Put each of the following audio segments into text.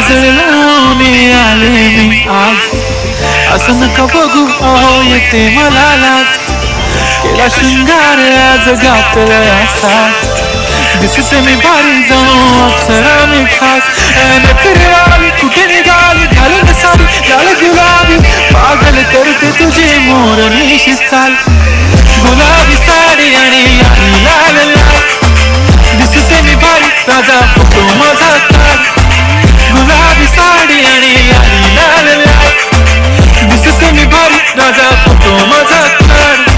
काजळ लावून आले मी आज, असं नका बघू अहो येते मला लाज, केला शृंगार आज घातला असाच, दिसते मी भारी जणू अप्सरा मी खास, नखरेवाली कुठे निघाली घालून साडी लाल गुलाबी, पागल करते तुझी मोरनीशी चाल, गुलाबी साडी आणि लाल लाल लाल, दिसते मी भारी राजा फोटो माझा काढ, गुलाबी साडी आणि लाल लाल लाल, दिसते मी भारी राजा फोटो माझा काढ.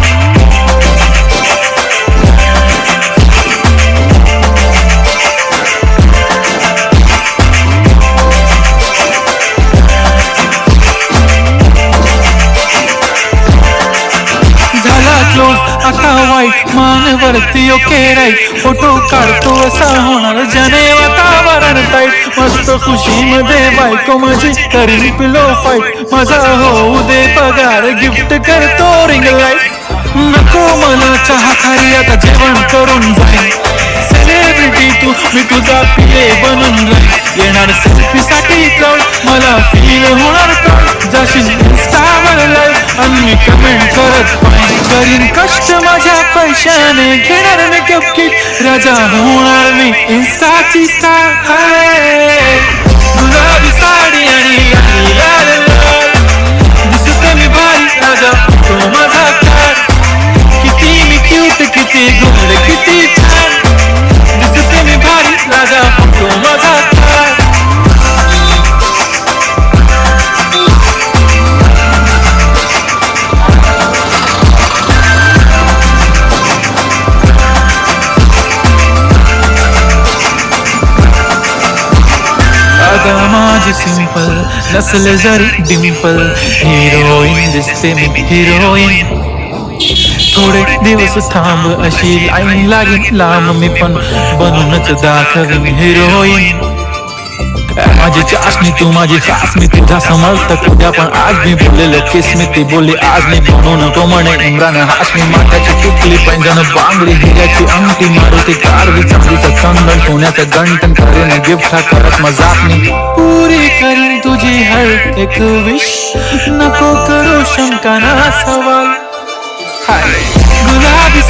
आता वाईट मानवरती ओके राईट, फोटो काढतो असा होणार जने वातावरण टाईट, मस्त खुशीमध्ये बायको माझी करीन पिलो फाईट, माझा होऊ दे पगार गिफ्ट करतो रिंग लाईट, नको मला चहा खारी आता जेवण करून जाईन, सेलिब्रिटी तू मी तुझा पिले बनून राहील, येणार सेल्फी साठी क्राऊड मला फील होणार प्राऊड, जाशील इंस्टावर लाईव्ह आणि मी कमेंट करत पाहिजे, करीन कष्ट माझ्या पैशाने घेणार मेकअप किट, राजा होणार मी इंस्टाची स्टार. गुलाबी साडी आणि लाल लाल, दिसते मी भारी राजा फोटो माझा काढ, किती मी क्यूट किती गोड किती छान, दिसते मी भारी राजा फोटो माझा काढ. माझी सिंपल नसल जरी डिंपल, हिरोईन दिसते मी हिरोईन, थोडे दिवस थांब अशी लाईन लागेल लांब, मी पण बनूनच दाखवीन हिरोईन, माझी चाशनी तू माझी खास, मी तुझा समजत उद्या पण आज मी बोललेलो किस, मी ती बोलली आज मी बनू नको म्हणे इम्रान हाशमी, माथ्याची टिकली पैंजण बांगडी हिऱ्याची अंगठी, मारुती कार चांदीचं कंगण सोन्याचं गंटन, करेन गिफ्ट हा करत मजाक मी, पुरी करीन तुझी हर एक विश, नको करू शंका ना सवाल. गुलाबी